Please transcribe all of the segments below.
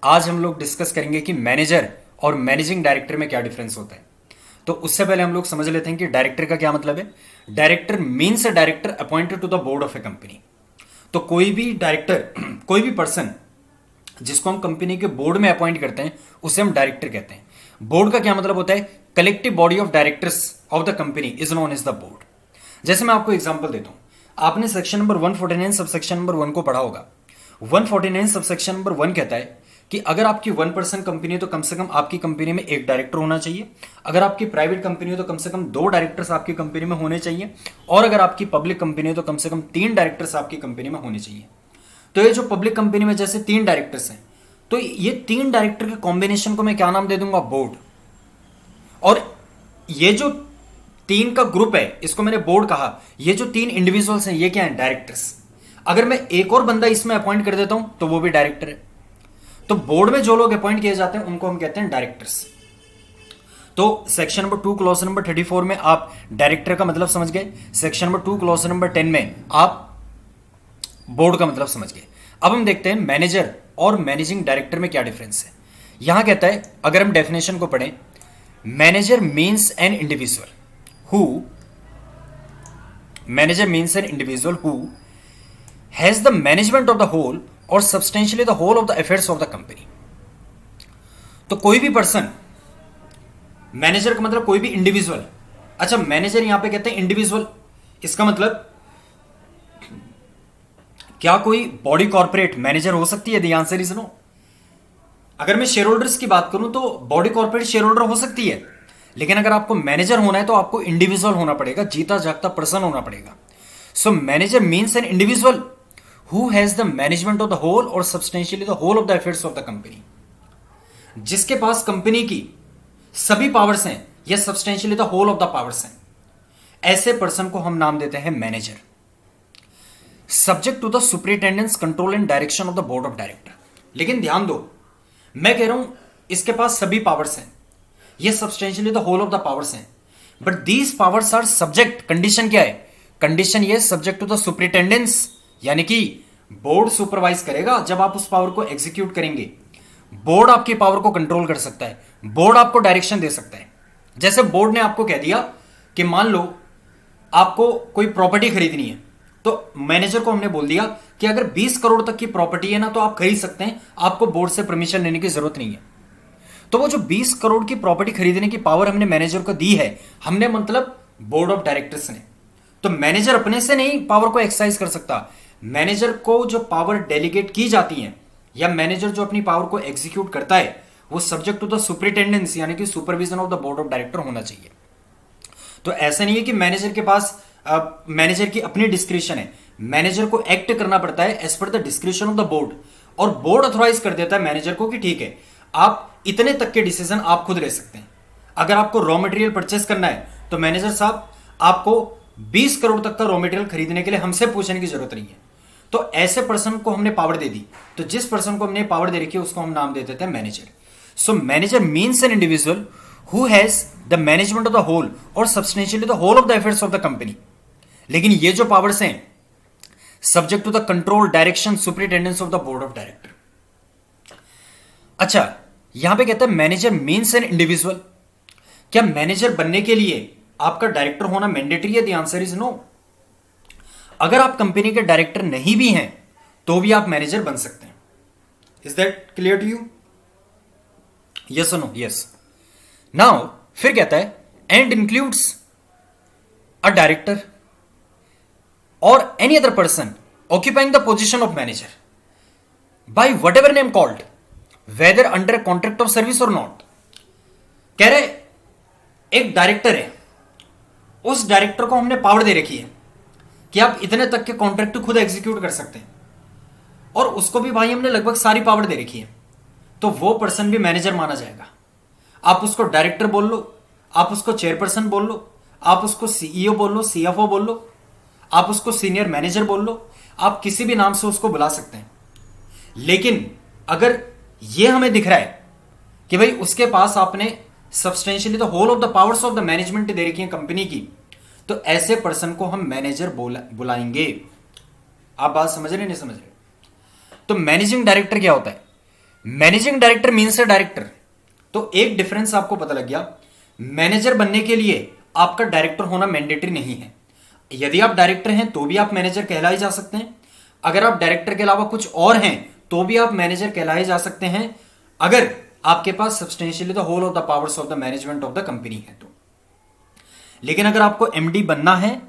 आज हम लोग डिस्कस करेंगे कि मैनेजर और मैनेजिंग डायरेक्टर में क्या डिफरेंस होता है। तो उससे पहले हम लोग समझ लेते हैं कि डायरेक्टर का क्या मतलब है। Director means a director appointed to the board of a company. तो कोई भी डायरेक्टर कोई भी पर्सन जिसको हम कंपनी के बोर्ड में अपॉइंट करते हैं उसे हम डायरेक्टर कहते हैं। बोर्ड का क्या मतलब होता है? Collective body of directors of the company is known as the board. जैसे मैं आपको एग्जांपल देता हूं, आपने section number 149 sub section number 1 को पढ़ा होगा। 149 सब सेक्शन नंबर 1 कहता है कि अगर आपकी 1% कंपनी है तो कम से कम आपकी कंपनी में एक डायरेक्टर होना चाहिए। अगर आपकी प्राइवेट कंपनी हो तो कम से कम 2 डायरेक्टर्स आपकी कंपनी में होने चाहिए। और अगर आपकी पब्लिक कंपनी हो तो कम से कम 3 डायरेक्टर्स आपकी कंपनी में होने चाहिए। तो ये जो पब्लिक कंपनी में जैसे 3 डायरेक्टर्स हैं, तो ये 3 डायरेक्टर के कॉम्बिनेशन को मैं क्या नाम दे दूंगा? बोर्ड। और ये जो 3 का ग्रुप है इसको मैंने बोर्ड कहा। ये जो 3 इंडिविजुअल्स हैं ये क्या है? डायरेक्टर्स। अगर मैं एक और बंदा इसमें अपॉइंट कर देता हूं तो वो भी डायरेक्टर है। तो बोर्ड में जो लोग अपॉइंट किए जाते हैं उनको हम कहते हैं डायरेक्टर्स। तो सेक्शन नंबर 2 क्लॉज नंबर 34 में आप डायरेक्टर का मतलब समझ गए। सेक्शन नंबर 2 क्लॉज नंबर 10 में आप बोर्ड का मतलब समझ गए। अब हम देखते हैं मैनेजर और मैनेजिंग डायरेक्टर में क्या डिफरेंस है। यहां कहता है, अगर हम डेफिनेशन को पढ़ें, manager means an individual who manager means an individual who has the management of the whole or substantially the whole of the affairs of the company. तो कोई भी पर्सन, मैनेजर का मतलब कोई भी इंडिविजुअल। अच्छा, मैनेजर यहां पे कहते हैं इंडिविजुअल, इसका मतलब क्या कोई बॉडी कॉर्पोरेट मैनेजर हो सकती है? The answer is no. अगर मैं शेयर होल्डर्स की बात करूं तो बॉडी कॉर्पोरेट शेयर होल्डर हो सकती है, लेकिन अगर आपको मैनेजर होना है तो आपको इंडिविजुअल होना पड़ेगा, जीता जागता पर्सन होना पड़ेगा। So manager means an individual who has the management of the whole or substantially the whole of the affairs of the company. जिसके पास कंपनी की सभी पावर्स हैं या substantially the whole of the powers हैं, ऐसे पर्सन को हम नाम देते हैं manager. Subject to the superintendence control and direction of the board of director. लेकिन ध्यान दो, मैं कह रहा हूं इसके पास सभी पावर्स हैं, ये substantially the whole of the powers हैं, but these powers are subject, condition क्या है? कंडीशन ये सब्जेक्ट टू द सुपरिटेंडेंस, यानी कि बोर्ड सुपरवाइज करेगा जब आप उस पावर को एग्जीक्यूट करेंगे। बोर्ड आपकी पावर को कंट्रोल कर सकता है, बोर्ड आपको डायरेक्शन दे सकता है। जैसे बोर्ड ने आपको कह दिया कि मान लो आपको कोई प्रॉपर्टी खरीदनी है, तो मैनेजर को हमने बोल दिया कि अगर 20 करोड़ तक की प्रॉपर्टी है ना तो आप खरीद सकते हैं, आपको बोर्ड से परमिशन लेने की जरूरत नहीं है। तो वो जो 20 करोड़ की प्रॉपर्टी खरीदने की पावर हमने मैनेजर को दी है, हमने मतलब बोर्ड ऑफ डायरेक्टर्स ने। तो मैनेजर अपने से नहीं पावर को एक्सरसाइज कर सकता। मैनेजर को जो पावर डेलीगेट की जाती है या मैनेजर जो अपनी पावर को एग्जीक्यूट करता है वो सब्जेक्ट टू द सुपरिटेंडेंस यानी कि supervision of the board of director होना चाहिए। तो ऐसा नहीं है कि मैनेजर के पास मैनेजर की अपनी डिस्क्रिप्शन है। मैनेजर को एक्ट करना पड़ता है as per the description of the board, और बोर्ड अथोराइज कर देता है मैनेजर को कि ठीक है आप इतने तक के डिसीजन आप खुद ले सकते हैं। अगर आपको रॉ मटेरियल परचेस करना है तो मैनेजर साहब आपको 20 करोड़ तक का रॉ मटेरियल खरीदने के लिए हमसे पूछने की जरूरत नहीं है। तो ऐसे पर्सन को हमने पावर दे दी। तो जिस पर्सन को हमने पावर दे रखी है उसको हम नाम दे देते हैं manager. So manager means an individual who has the management of the whole or substantially the whole of the affairs of the company. लेकिन ये जो पावर्स हैं subject to the control direction superintendence of the board of director. अच्छा, यहां पे कहता है manager means an individual. क्या मैनेजर बनने के लिए आपका डायरेक्टर होना मैंडेटरी है? The answer is no. अगर आप कंपनी के डायरेक्टर नहीं भी हैं तो भी आप मैनेजर बन सकते हैं। Is that clear to you? Yes or no? Yes. Now फिर कहता है and includes a director or any other person occupying the position of manager by whatever name called whether under a contract of service or not। कह रहे एक director है, उस director को हमने पावर दे रखी है कि आप इतने तक के कॉन्ट्रैक्ट खुद एग्जीक्यूट कर सकते हैं, और उसको भी भाई हमने लगभग सारी पावर दे रखी है, तो वो पर्सन भी मैनेजर माना जाएगा। आप उसको डायरेक्टर बोल लो, आप उसको चेयरपर्सन बोल लो, आप उसको सीईओ बोल लो, सीएफओ बोल लो, आप उसको सीनियर मैनेजर बोल लो, आप किसी भी नाम से उसको बुला सकते हैं। लेकिन अगर यह हमें दिख रहा है कि भाई उसके पास आपने substantially the whole of the powers of the management दे रखी है कंपनी की, तो ऐसे पर्सन को हम मैनेजर बुलाएंगे। आप बात समझ रहे नहीं समझ रहे? तो मैनेजिंग डायरेक्टर क्या होता है? Managing director means a director. तो एक डिफरेंस आपको पता लग गया, मैनेजर बनने के लिए आपका डायरेक्टर होना मैंडेटरी नहीं है। यदि आप डायरेक्टर हैं तो भी आप मैनेजर कहलाए जा सकते हैं, अगर आप डायरेक्टर के अलावा कुछ और हैं तो भी आप मैनेजर कहलाए जा सकते हैं, अगर आपके पास substantially the whole of the powers of the management of the company है तो। लेकिन अगर आपको एमडी बनना है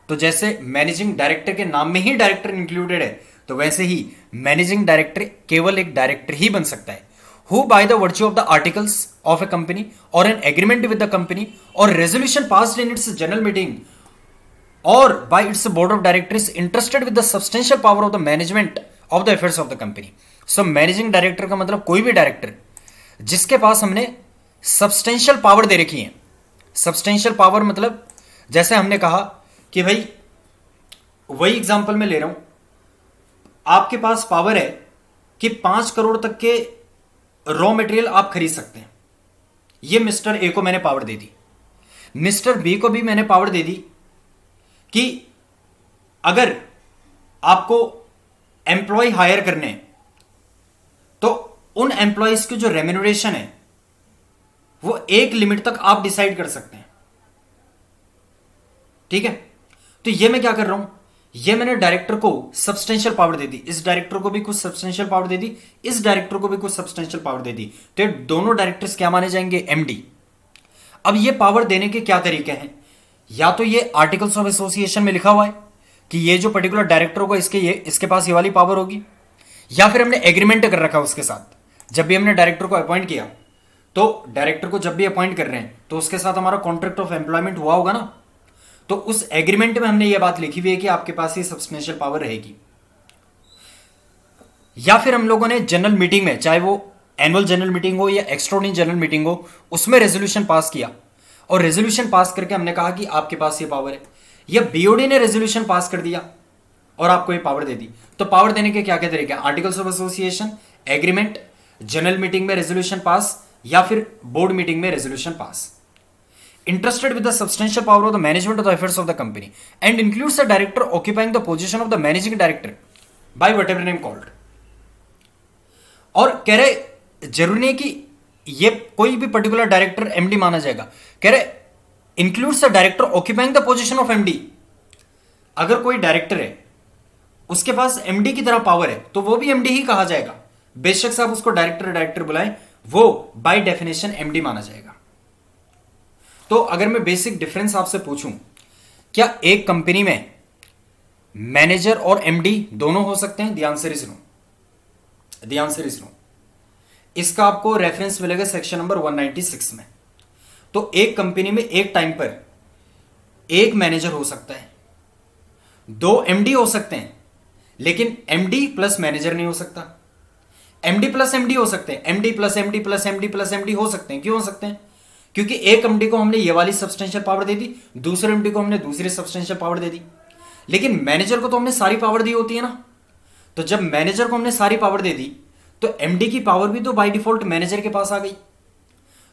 तो जैसे मैनेजिंग डायरेक्टर के नाम में ही डायरेक्टर इंक्लूडेड है, तो वैसे ही मैनेजिंग डायरेक्टर केवल एक डायरेक्टर ही बन सकता है, who by the virtue of the articles of a company or an agreement with the company or resolution passed in its general meeting or by its board of directors interested with the substantial power of the management of the affairs of the company। so managing director का मतलब कोई भी director जिसके पास हमने substantial power दे रखी है। Substantial power मतलब जैसे हमने कहा कि भाई, वही एग्जांपल मैं ले रहा हूं, आपके पास पावर है कि 5 करोड़ तक के रॉ मटेरियल आप खरीद सकते हैं। ये मिस्टर ए को मैंने पावर दे दी, मिस्टर बी को भी मैंने पावर दे दी कि अगर आपको एम्प्लॉय हायर करने हैं तो उन एम्प्लॉयज की जो रेम्यूनरेशन है वो एक लिमिट तक आप डिसाइड कर सकते हैं। ठीक है, तो ये मैं क्या कर रहा हूं, ये मैंने डायरेक्टर को सब्सटेंशियल पावर दे दी, इस डायरेक्टर को भी कुछ सब्सटेंशियल पावर दे दी, इस डायरेक्टर को भी कुछ सब्सटेंशियल पावर दे दी, तो ये दोनों डायरेक्टर्स क्या माने जाएंगे, एमडी। अब ये पावर देने के क्या तरीके हैं, या तो ये आर्टिकल्स ऑफ एसोसिएशन में लिखा हुआ है कि ये जो पर्टिकुलर डायरेक्टर होगा इसके पास ये वाली पावर होगी, या फिर हमने एग्रीमेंट कर रखा उसके साथ। जब भी हमने डायरेक्टर को अपॉइंट किया तो डायरेक्टर को जब भी अपॉइंट कर रहे हैं तो उसके साथ हमारा कॉन्ट्रैक्ट ऑफ एम्प्लॉयमेंट हुआ होगा ना, तो उस एग्रीमेंट में हमने ये बात लिखी हुई है कि आपके पास ये सब्सटेंशियल पावर रहेगी। या फिर हम लोगों ने जनरल मीटिंग में, चाहे वो एनुअल जनरल मीटिंग हो या एक्स्ट्राऑर्डिनरी जनरल मीटिंग हो, उसमें रेजोल्यूशन पास किया और रेजोल्यूशन पास करके हमने कहा कि आपके पास ये पावर है, या बीओडी ने रेजोल्यूशन पास कर दिया और आपको ये पावर दे दी। तो पावर देने के क्या क्या तरीके हैं, articles of association, agreement, general meeting में रेजोल्यूशन पास, या फिर बोर्ड मीटिंग में resolution pass. Interested with the substantial power of the management of the affairs of the company and includes the director occupying the position of the managing director by whatever name called। और कह रहे जरूरी नहीं कि ये कोई भी particular director MD माना जाएगा, कह रहे includes the director occupying the position of MD. अगर कोई डायरेक्टर है उसके पास एमडी की तरह पावर है तो वो भी एमडी ही कहा जाएगा, बेशक से आप उसको डायरेक्टर बुलाएं, वो बाय डेफिनेशन एमडी माना जाएगा। तो अगर मैं बेसिक डिफरेंस आपसे पूछूं, क्या एक कंपनी में मैनेजर और एमडी दोनों हो सकते हैं? The answer is no, the answer is no. इसका आपको रेफरेंस मिलेगा सेक्शन नंबर 196 में। तो एक कंपनी में एक टाइम पर एक मैनेजर हो सकता है, 2 एमडी हो सकते हैं, लेकिन एमडी प्लस मैनेजर नहीं हो सकता। एमडी प्लस एमडी हो सकते हैं, MD plus MD plus MD plus MD हो सकते हैं। क्यों हो सकते हैं? क्योंकि एक एमडी को हमने ये वाली सब्सटेंशियल पावर दे दी, दूसरे एमडी को हमने दूसरी सब्सटेंशियल पावर दे दी, लेकिन मैनेजर को तो हमने सारी पावर दी होती है ना। तो जब मैनेजर को हमने सारी पावर दे दी तो एमडी की पावर भी तो बाय डिफॉल्ट मैनेजर के पास आ गई।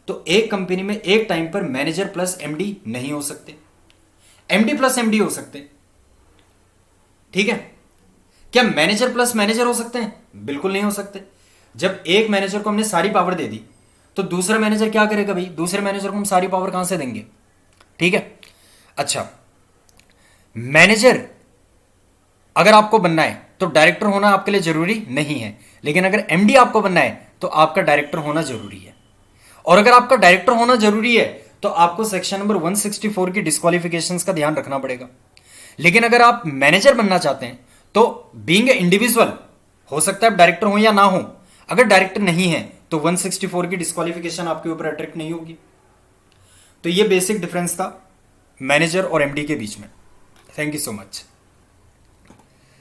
तो एक कंपनी में एक टाइम पर मैनेजर प्लस एमडी नहीं हो सकते, एमडी प्लस एमडी हो सकते। ठीक है, क्या मैनेजर प्लस मैनेजर हो सकते हैं? बिल्कुल नहीं हो सकते। जब एक मैनेजर को हमने सारी पावर दे दी तो दूसरा मैनेजर क्या करेगा भाई? दूसरे मैनेजर को हम सारी पावर कहां से देंगे? ठीक है, अच्छा, मैनेजर अगर आपको बनना है तो डायरेक्टर होना आपके लिए जरूरी नहीं है, लेकिन अगर एमडी आपको बनना है तो आपका डायरेक्टर होना जरूरी है। और अगर आपका डायरेक्टर होना जरूरी है तो आपको सेक्शन नंबर 164 की डिस्क्वालिफिकेशंस का ध्यान रखना पड़ेगा। लेकिन अगर आप मैनेजर बनना चाहते हैं तो बीइंग ए इंडिविजुअल हो सकता है आप डायरेक्टर हो या ना हो, अगर डायरेक्टर नहीं है तो 164 की डिस्क्वालिफिकेशन आपके ऊपर अट्रैक्ट नहीं होगी। तो ये बेसिक डिफरेंस था मैनेजर और एमडी के बीच में। Thank you so much.